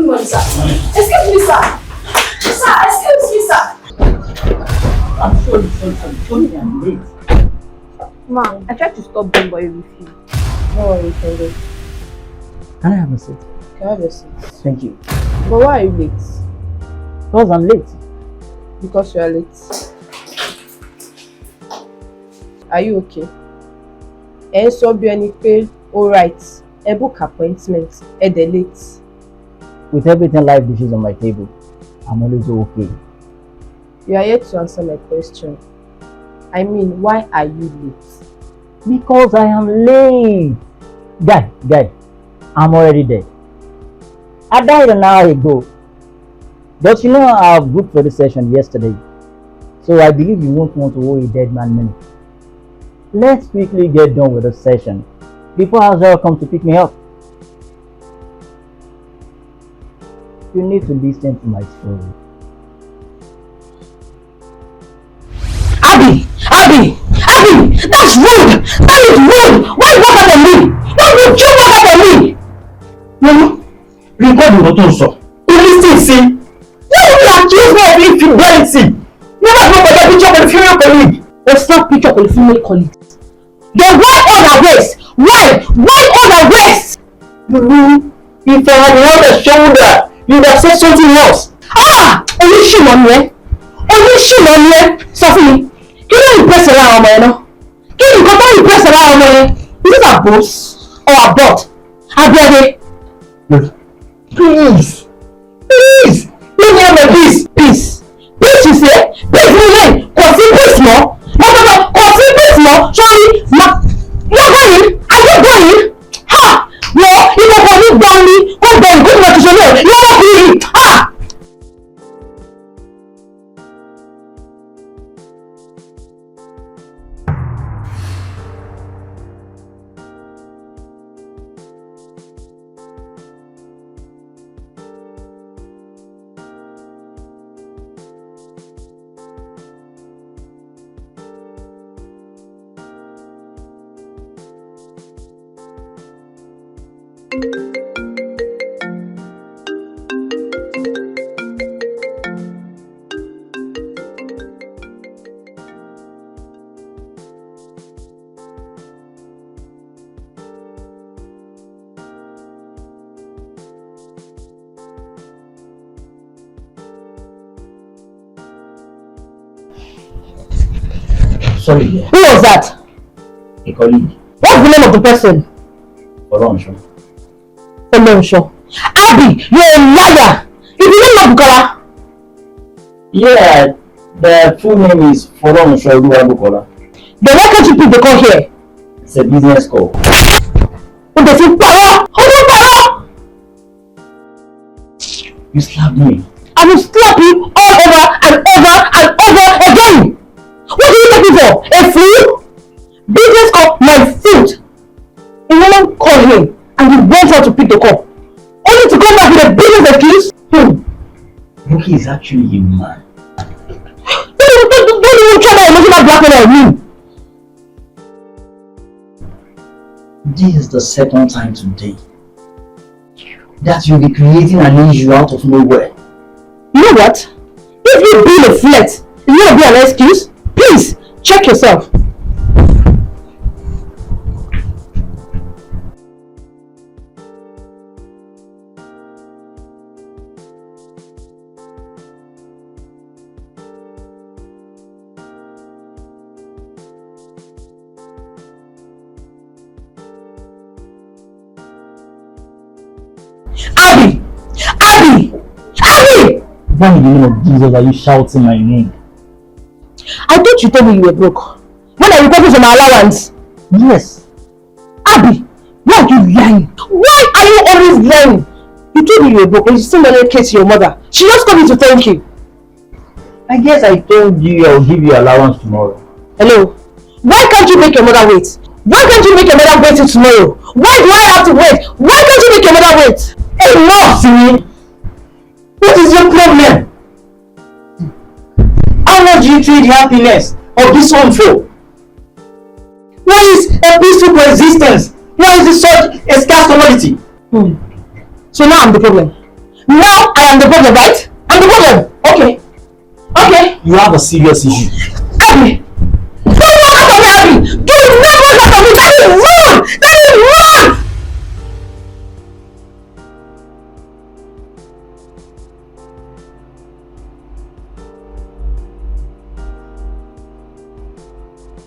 morning, sir. Excuse me, sir. Sir, excuse me, sir. I'm sorry, I'm late. Ma'am, I tried to stop them, but you refused. No worries, Kengo. Can I have a seat? Can I have a seat? Thank you. But why are you late? Because I'm late. Because you are late. Are you okay? And so be any pay. Alright. A book appointment. A day late. With everything life dishes on my table, I'm always okay. You are yet to answer my question. I mean, why are you late? Because I am late. Guy, I'm already dead. I died an hour ago. But you know, I booked for the session yesterday. So I believe you won't want to owe a dead man money. Let's quickly get done with the session before Ajayi comes to pick me up. You need to listen to my story. Abby! That's rude! That is rude! Why you walk out on me? Why would you walk out on me? No, record what you saw. Listen, see? You will accuse me of infidelity. Never go for the picture of the female colleague. Or snap picture of the female colleague. Then why on her waist? Why on her waist? You mean, if I had held a shoulder, you would have said something else. Only she on here. Sophie. Kí ló impress around ọmọ ẹ náà? Kí ni nǹkan tó impress around ọmọ ẹ? Is it a boss or a bot? Abẹ́rẹ́. Please. Let me have my peace. Peace you say? Peace mi lè kò sí peace mọ́. Kò sí peace mọ́. Sorry, you're going? Are you going? Ha! Wọ́n ìkọ̀kọ̀ ní gbọ́n mi. Ó gbọ́n ìgbóhùn ọ̀tún ṣọlẹ̀. Lọ́wọ́ kiri. Ha! Sorry. Who was that? A colleague. What's the name of the person? Olonsho. Abby, you're a liar. If you don't know Bukola. Yeah, the full name is Olonsho Bukola. Then why can't you pick the call here? It's a business call. You slapped me. I will slap you all over and over again. What do you take me for? A fool? Business call, my food. A woman called him and he went out to pick the call. Only to come back with a business excuse? Rookie is actually a man. Don't even try that emotional blackmail on me. This is the second time today that you'll be creating an issue out of nowhere. You know what? If you being a flirt is going to be an excuse, please check yourself. Abby! Why in the name of Jesus are you shouting my name? I thought you told me you were broke. When I requested for my allowance. Yes. Abby, why are you lying? Why are you always lying? You told me you were broke and you still dedicate to your mother. She just called me to thank you. I guess I told you I'll give you allowance tomorrow. Hello? Why can't you make your mother wait? Why can't you make your mother wait till tomorrow? Why do I have to wait? Why can't you make your mother wait? Enough, Simi! What is your problem? How much do you trade happiness of this one for? Why is a peaceful coexistence? Why is it such a scarce commodity? So now I'm the problem. Now I am the problem, right? I'm the problem. Okay. Okay. You have a serious issue. Abby! Don't walk out of me, Abby! Do not walk out of me! That is wrong! That is wrong!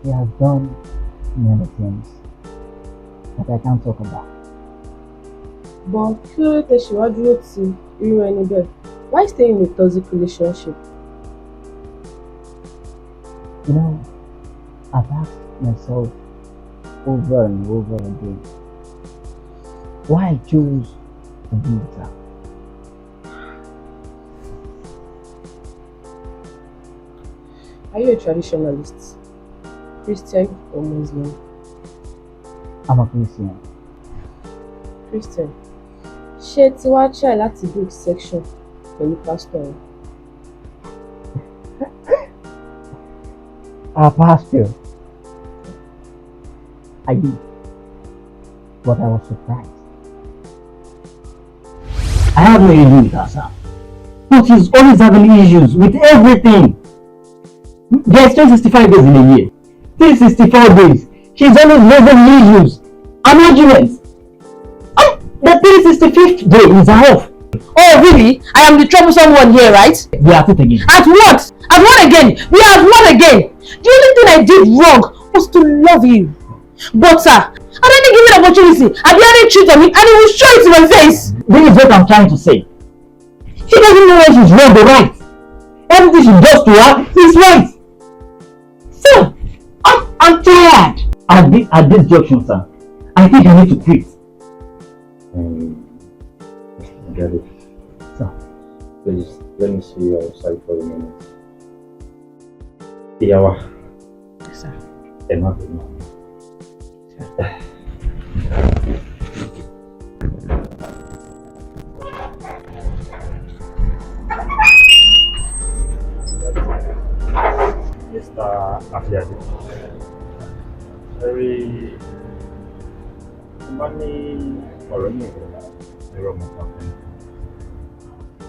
He has done many things that I can't talk about. But kí ló tẹ ṣe wá dúró ti irú ẹni bẹ́ẹ̀? Why stay in a toxic relationship? You know, I've asked myself over and over again why I chose to be with her. Are you a traditionalist? Christian or Muslim? I'm a Christian. Christian. Ṣé tí wàá try láti book section pẹ̀lú pastor wọn? Our pastor. I did. But I was surprised. I have no issue with her, sir. But she's always having issues with everything. There's 365 days in a year. 364 days. She's always having issues. Arguments. The 365th day is off. Oh, really? I am the troublesome one here, right? We are at it again. At what? At what again? We have won again. The only thing I did wrong was to love you. But sir, I didn't give you an opportunity. I didn't cheat on me and he will show it to my face. This is what I'm trying to say. She doesn't know when she's wrong or right. Everything she does to her is right. Sir, I'm tired. At this junction, sir, I think I need to quit. Get it. Sir. Please, let me see your side for a minute. Iyawa. Sir. Enough. Mr. Ajayi. Very money or any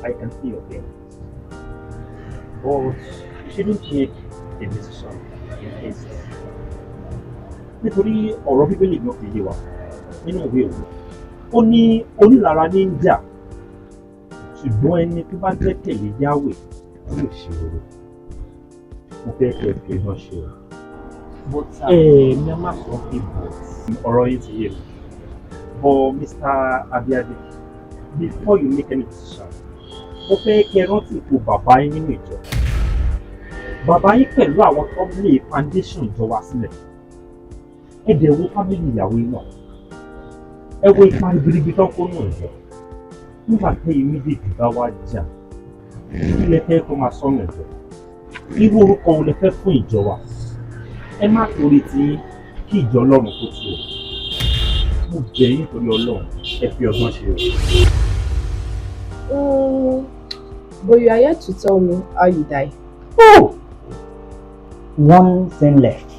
I can see your pain. But you shouldn't take a decision in haste. Nítorí ọ̀rọ̀ Bíbélì náà fi yé wa nínú ìwé òwe. Ó ní onílára ní ń jà, ṣùgbọ́n ẹni tó bá gbẹ́kẹ̀lé Yahweh yóò ṣe rere. Mo fẹ́ kí ẹ fi iná ṣe o. Mi a máa sọ pé ọ̀rọ̀ yín ti yé mi. But Mr. Abíádé, before you make any decision, mo fẹ́ kí ẹ rántí ipò bàbá yín nínú ìjọ. Bàbá yín pẹ̀lú àwọn tó lé foundation ìjọ wa sílẹ̀. Ẹ dẹ̀ wo family ìyàwó yín náà. Ẹ wo ipa ribiribi tó ń kó nù ìjọ. Nígbà tẹ́ immediate bá wá jà, ilé fẹ́ kó máa sọ́nà ìjọ. Irú orúkọ wo lẹ fẹ́ fún ìjọ wa? Ẹ má torí tí kí ìjọ Ọlọ́run kó tù ọ́. Mo bẹ̀ yín torí Ọlọ́run, ẹ fi ọgbọ́n ṣe o. But you are yet to tell me how you die. Oh! One thing left.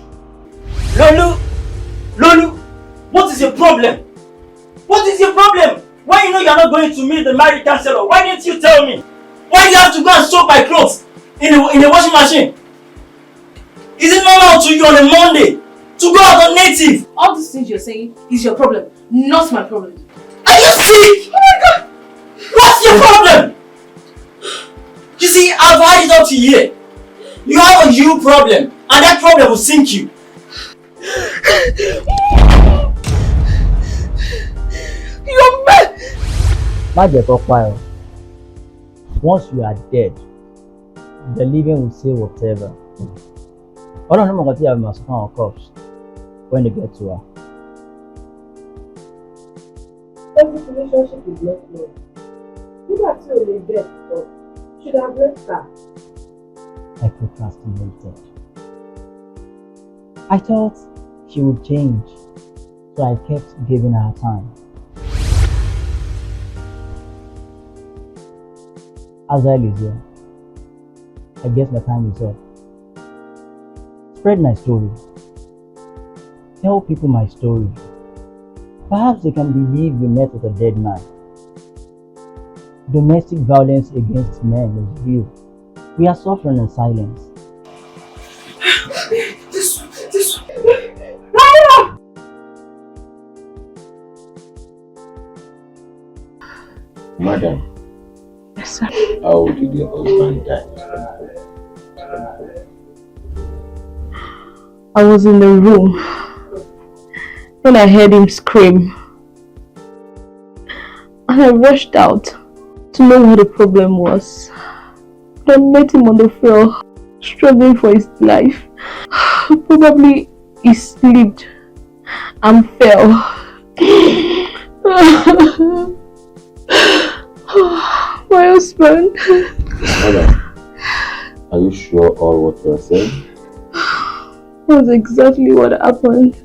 Lolu, what is your problem? What is your problem? Why you know you are not going to meet the marriage counselor? Why didn't you tell me? Why do you have to go and soak my clothes in a washing machine? Is it normal to you on a Monday to go out on native? All these things you're saying is your problem, not my problem. Are you sick? Oh my God! What's your problem? You see, I've had it up to here. You have a you problem, and that problem will sink you. You're mad! Má jẹ́ kó pa ẹ́ o. Once you are dead, the living will say whatever. Ọlọ́run mọ̀ nǹkan tí a máa sọ fún àwọn cops when they get to her. Every relationship is not love. Nígbà tí o lè bẹ̀ ọ́, should have left her. I procrastinated. I thought she would change, so I kept giving her time. Ajayi is here. I guess my time is up. Spread my story. Tell people my story. Perhaps they can believe you met with a dead man. Domestic violence against men is real. We are suffering in silence. This one. Madam, Yes, sir. how did your husband die? I was in the room. Then I heard him scream. And I rushed out to know what the problem was. But I met him on the floor, struggling for his life. Probably he slipped and fell. My husband. Madam, are you sure all what you are saying? That's exactly what happened.